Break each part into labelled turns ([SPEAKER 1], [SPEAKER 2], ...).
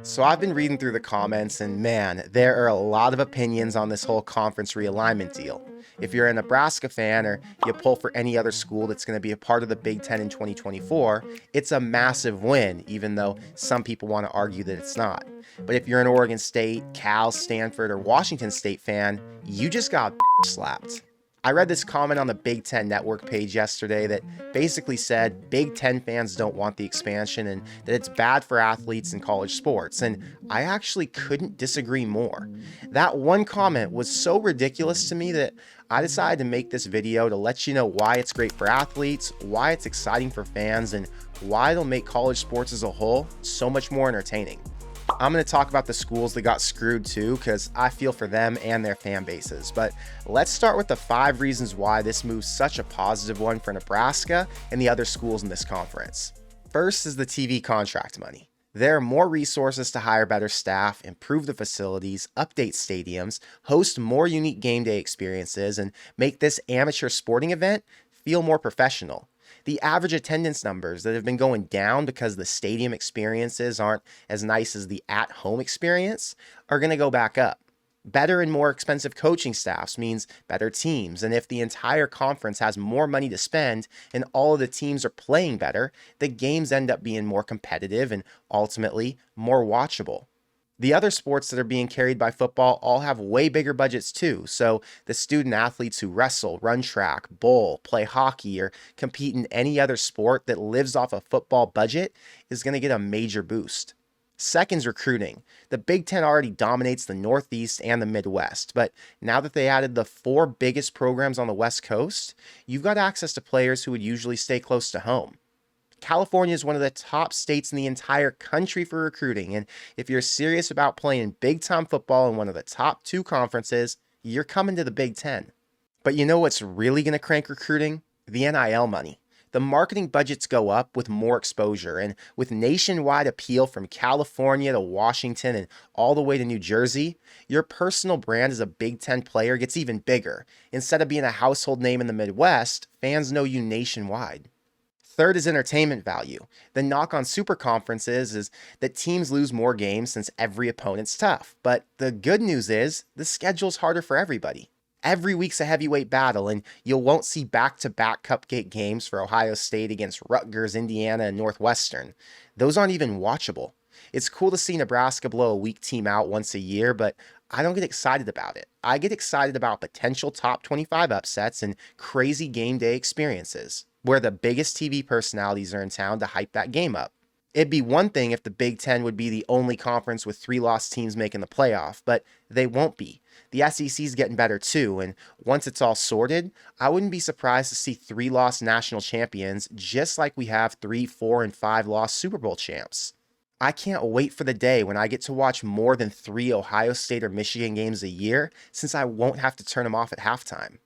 [SPEAKER 1] So I've been reading through the comments, and man, there are a lot of opinions on this whole conference realignment deal. If you're a Nebraska fan or you pull for any other school that's going to be a part of the Big Ten in 2024, it's a massive win, even though some people want to argue that it's not. But if you're an Oregon State, Cal, Stanford, or Washington State fan, you just got slapped. I read this comment on the Big Ten Network page yesterday that basically said Big Ten fans don't want the expansion and that it's bad for athletes in college sports, and I actually couldn't disagree more. That one comment was so ridiculous to me that I decided to make this video to let you know why it's great for athletes, why it's exciting for fans, and why it'll make college sports as a whole so much more entertaining. I'm going to talk about the schools that got screwed too, because I feel for them and their fan bases. But let's start with the 5 reasons why this move's such a positive one for Nebraska and the other schools in this conference. First is the TV contract money. There are more resources to hire better staff, improve the facilities, update stadiums, host more unique game day experiences, and make this amateur sporting event feel more professional. The average attendance numbers that have been going down because the stadium experiences aren't as nice as the at-home experience are going to go back up. Better and more expensive coaching staffs means better teams, and if the entire conference has more money to spend and all of the teams are playing better, the games end up being more competitive and ultimately more watchable. The other sports that are being carried by football all have way bigger budgets too, so the student athletes who wrestle, run track, bowl, play hockey, or compete in any other sport that lives off a football budget is going to get a major boost. Second's recruiting. The Big Ten already dominates the Northeast and the Midwest, but now that they added the 4 biggest programs on the West Coast, you've got access to players who would usually stay close to home. California is one of the top states in the entire country for recruiting, and if you're serious about playing big-time football in one of the top 2 conferences, you're coming to the Big Ten. But you know what's really going to crank recruiting? The NIL money. The marketing budgets go up with more exposure, and with nationwide appeal from California to Washington and all the way to New Jersey, your personal brand as a Big Ten player gets even bigger. Instead of being a household name in the Midwest, fans know you nationwide. Third is entertainment value. The knock on super conferences is that teams lose more games since every opponent's tough. But the good news is the schedule's harder for everybody. Every week's a heavyweight battle, and you won't see back-to-back cupcake games for Ohio State against Rutgers, Indiana, and Northwestern. Those aren't even watchable. It's cool to see Nebraska blow a weak team out once a year, but I don't get excited about it. I get excited about potential top 25 upsets and crazy game day experiences, where the biggest TV personalities are in town to hype that game up. It'd be one thing if the Big Ten would be the only conference with 3 lost teams making the playoff, but they won't be. The SEC's getting better too, and once it's all sorted, I wouldn't be surprised to see 3 lost national champions just like we have 3, 4, and 5 lost Super Bowl champs. I can't wait for the day when I get to watch more than 3 Ohio State or Michigan games a year, since I won't have to turn them off at halftime.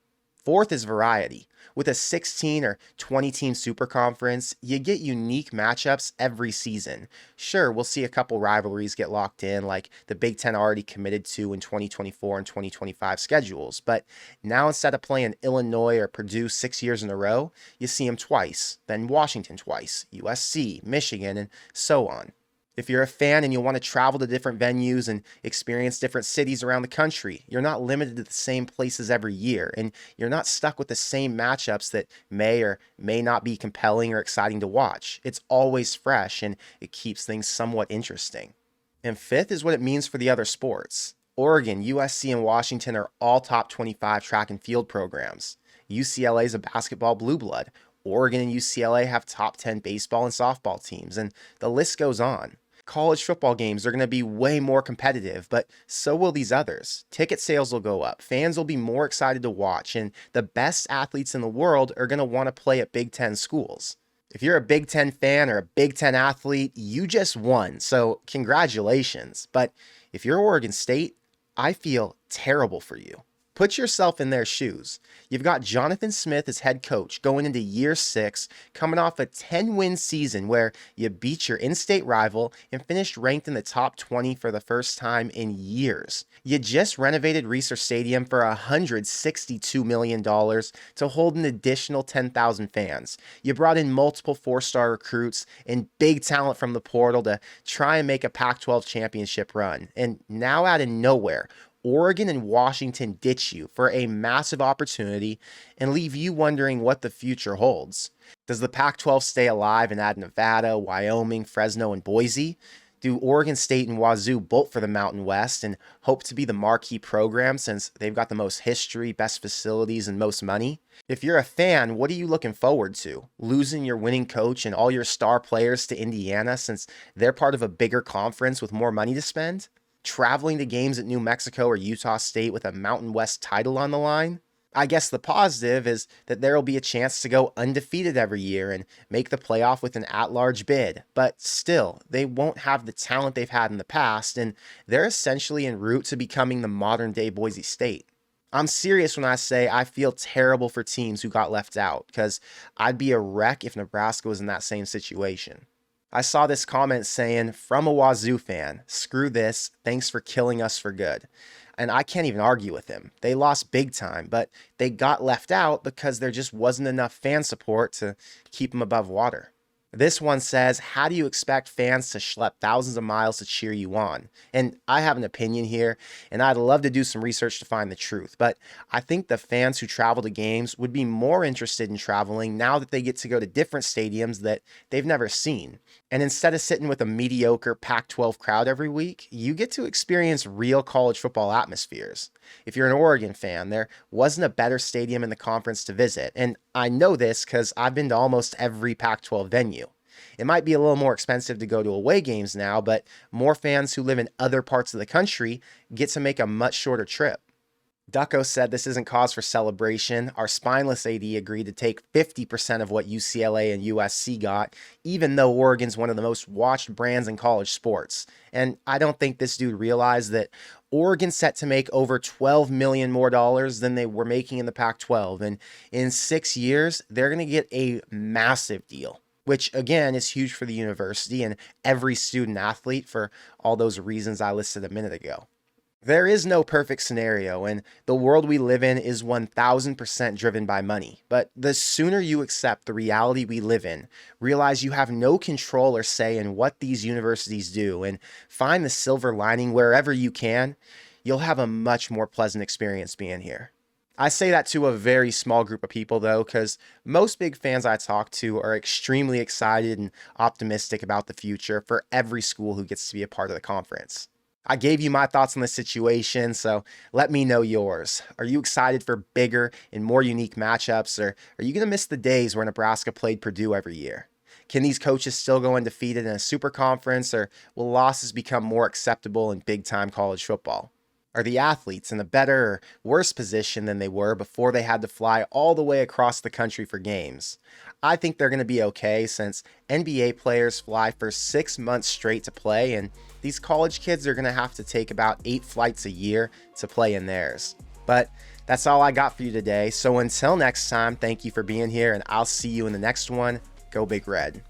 [SPEAKER 1] Fourth is variety. With a 16 or 20 team super conference, you get unique matchups every season. Sure, we'll see a couple rivalries get locked in like the Big Ten already committed to in 2024 and 2025 schedules, but now instead of playing Illinois or Purdue 6 years in a row, you see them twice, then Washington twice, USC, Michigan, and so on. If you're a fan and you want to travel to different venues and experience different cities around the country, you're not limited to the same places every year, and you're not stuck with the same matchups that may or may not be compelling or exciting to watch. It's always fresh, and it keeps things somewhat interesting. And fifth is what it means for the other sports. Oregon, USC, and Washington are all top 25 track and field programs. UCLA is a basketball blue blood. Oregon and UCLA have top 10 baseball and softball teams, and the list goes on. College football games are going to be way more competitive, but so will these others. Ticket sales will go up, fans will be more excited to watch, and the best athletes in the world are going to want to play at Big Ten schools. If you're a Big Ten fan or a Big Ten athlete, you just won, so congratulations. But if you're Oregon State, I feel terrible for you. Put yourself in their shoes. You've got Jonathan Smith as head coach going into year 6, coming off a 10-win season where you beat your in-state rival and finished ranked in the top 20 for the first time in years. You just renovated Reser Stadium for $162 million to hold an additional 10,000 fans. You brought in multiple 4-star recruits and big talent from the portal to try and make a Pac-12 championship run. And now out of nowhere, Oregon and Washington ditch you for a massive opportunity and leave you wondering what the future holds. Does the Pac-12 stay alive and add Nevada, Wyoming, Fresno, and Boise? Do Oregon State and Wazoo bolt for the Mountain West and hope to be the marquee program since they've got the most history, best facilities, and most money? If you're a fan, what are you looking forward to? Losing your winning coach and all your star players to Indiana since they're part of a bigger conference with more money to spend? Traveling to games at New Mexico or Utah State with a Mountain West title on the line? I guess the positive is that there will be a chance to go undefeated every year and make the playoff with an at-large bid, but still, they won't have the talent they've had in the past, and they're essentially en route to becoming the modern-day Boise State. I'm serious when I say I feel terrible for teams who got left out, because I'd be a wreck if Nebraska was in that same situation. I saw this comment saying, from a Wazoo fan, screw this, thanks for killing us for good. And I can't even argue with him. They lost big time, but they got left out because there just wasn't enough fan support to keep them above water. This one says, how do you expect fans to schlep thousands of miles to cheer you on? And I have an opinion here, and I'd love to do some research to find the truth, but I think the fans who travel to games would be more interested in traveling now that they get to go to different stadiums that they've never seen. And instead of sitting with a mediocre Pac-12 crowd every week, you get to experience real college football atmospheres. If you're an Oregon fan, there wasn't a better stadium in the conference to visit, and I know this because I've been to almost every Pac-12 venue. It might be a little more expensive to go to away games now, but more fans who live in other parts of the country get to make a much shorter trip. Ducko said this isn't cause for celebration. Our spineless AD agreed to take 50% of what UCLA and USC got, even though Oregon's one of the most watched brands in college sports. And I don't think this dude realized that Oregon's set to make over $12 million more than they were making in the Pac-12. And in 6 years, they're going to get a massive deal, which again is huge for the university and every student athlete for all those reasons I listed a minute ago. There is no perfect scenario, and the world we live in is 1000% driven by money. But the sooner you accept the reality we live in, realize you have no control or say in what these universities do, and find the silver lining wherever you can, you'll have a much more pleasant experience being here. I say that to a very small group of people, though, because most big fans I talk to are extremely excited and optimistic about the future for every school who gets to be a part of the conference. I gave you my thoughts on the situation, so let me know yours. Are you excited for bigger and more unique matchups, or are you going to miss the days where Nebraska played Purdue every year? Can these coaches still go undefeated in a super conference, or will losses become more acceptable in big-time college football? Are the athletes in a better or worse position than they were before they had to fly all the way across the country for games? I think they're going to be okay since NBA players fly for 6 months straight to play, and these college kids are going to have to take about 8 flights a year to play in theirs. But that's all I got for you today. So until next time, thank you for being here, and I'll see you in the next one. Go Big Red.